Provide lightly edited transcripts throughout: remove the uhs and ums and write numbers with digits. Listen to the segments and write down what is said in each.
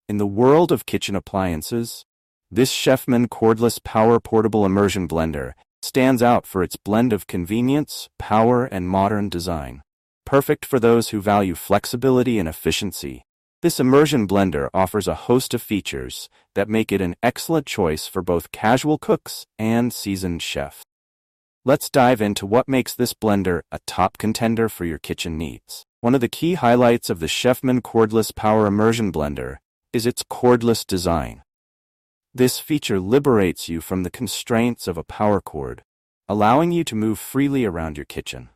In the world of kitchen appliances, this Chefman Cordless Power Portable Immersion Blender stands out for its blend of convenience, power, and modern design. Perfect for those who value flexibility and efficiency, this immersion blender offers a host of features that make it an excellent choice for both casual cooks and seasoned chefs. Let's dive into what makes this blender a top contender for your kitchen needs. One of the key highlights of the Chefman Cordless Power Immersion Blender is its cordless design. This feature liberates you from the constraints of a power cord, allowing you to move freely around your kitchen.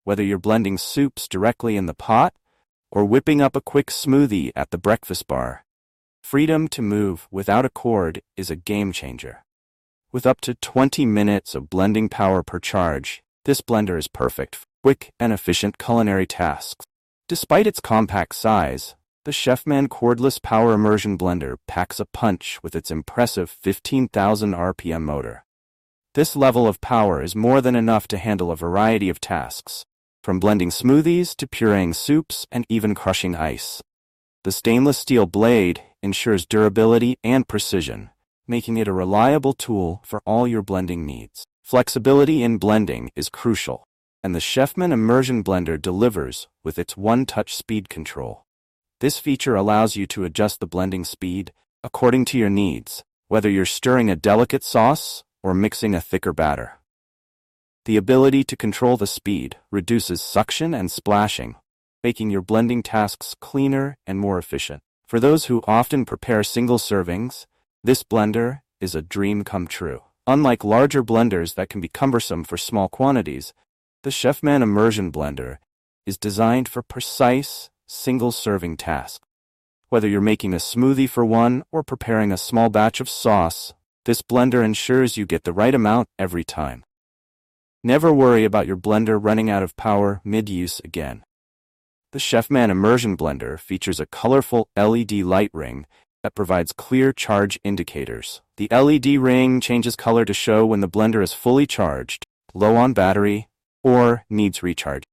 Whether you're blending soups directly in the pot or whipping up a quick smoothie at the breakfast bar, freedom to move without a cord is a game changer. With up to 20 minutes of blending power per charge, this blender is perfect for quick and efficient culinary tasks. Despite its compact size, the Chefman Cordless Power Immersion Blender packs a punch with its impressive 15,000 RPM motor. This level of power is more than enough to handle a variety of tasks, from blending smoothies to pureeing soups and even crushing ice. The stainless steel blade ensures durability and precision, making it a reliable tool for all your blending needs. Flexibility in blending is crucial, and the Chefman Immersion Blender delivers with its one-touch speed control. This feature allows you to adjust the blending speed according to your needs, whether you're stirring a delicate sauce or mixing a thicker batter. The ability to control the speed reduces suction and splashing, making your blending tasks cleaner and more efficient. For those who often prepare single servings, this blender is a dream come true. Unlike larger blenders that can be cumbersome for small quantities, the Chefman Immersion Blender is designed for precise, single-serving tasks. Whether you're making a smoothie for one or preparing a small batch of sauce, this blender ensures you get the right amount every time. Never worry about your blender running out of power mid-use again. The Chefman Immersion Blender features a colorful LED light ring that provides clear charge indicators. The LED ring changes color to show when the blender is fully charged, low on battery, or needs recharge.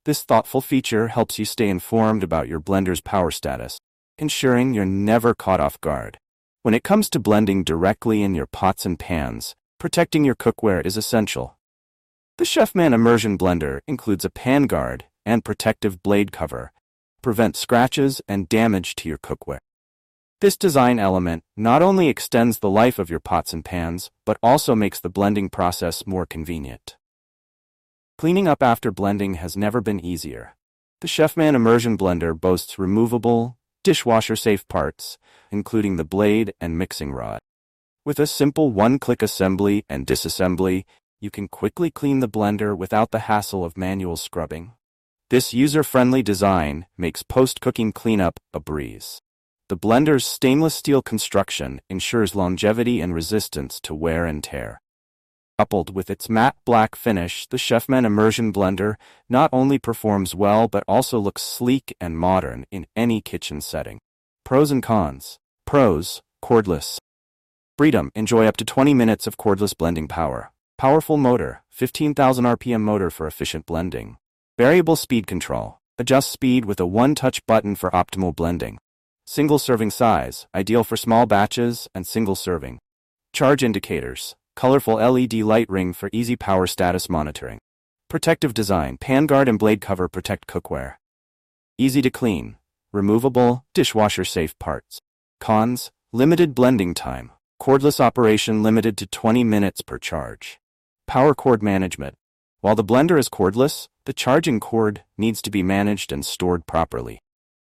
This thoughtful feature helps you stay informed about your blender's power status, ensuring you're never caught off guard. When it comes to blending directly in your pots and pans, protecting your cookware is essential. The Chefman Immersion Blender includes a pan guard and protective blade cover to prevent scratches and damage to your cookware. This design element not only extends the life of your pots and pans, but also makes the blending process more convenient. Cleaning up after blending has never been easier. The Chefman Immersion Blender boasts removable, dishwasher-safe parts, including the blade and mixing rod. With a simple one-click assembly and disassembly, you can quickly clean the blender without the hassle of manual scrubbing. This user-friendly design makes post-cooking cleanup a breeze. The blender's stainless steel construction ensures longevity and resistance to wear and tear. Coupled with its matte black finish, the Chefman Immersion Blender not only performs well but also looks sleek and modern in any kitchen setting. Pros and cons. Pros: cordless freedom. Enjoy up to 20 minutes of cordless blending power. Powerful motor, 15,000 RPM motor for efficient blending. Variable speed control. Adjust speed with a one-touch button for optimal blending. Single serving size, ideal for small batches and single serving. Charge indicators. Colorful LED light ring for easy power status monitoring. Protective design. Pan guard and blade cover protect cookware. Easy to clean. Removable, dishwasher-safe parts. Cons: limited blending time. Cordless operation limited to 20 minutes per charge. Power cord management. While the blender is cordless, the charging cord needs to be managed and stored properly.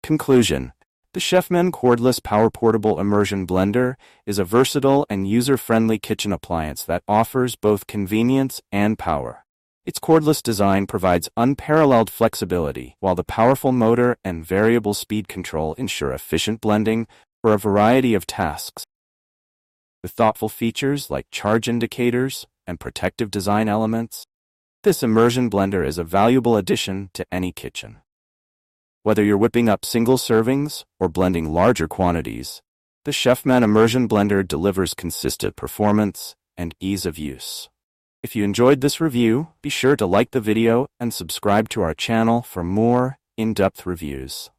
Conclusion: the Chefman Cordless Power Portable Immersion Blender is a versatile and user-friendly kitchen appliance that offers both convenience and power. Its cordless design provides unparalleled flexibility, while the powerful motor and variable speed control ensure efficient blending for a variety of tasks. With thoughtful features like charge indicators and protective design elements, this immersion blender is a valuable addition to any kitchen. Whether you're whipping up single servings or blending larger quantities, the Chefman Immersion Blender delivers consistent performance and ease of use. If you enjoyed this review, be sure to like the video and subscribe to our channel for more in-depth reviews.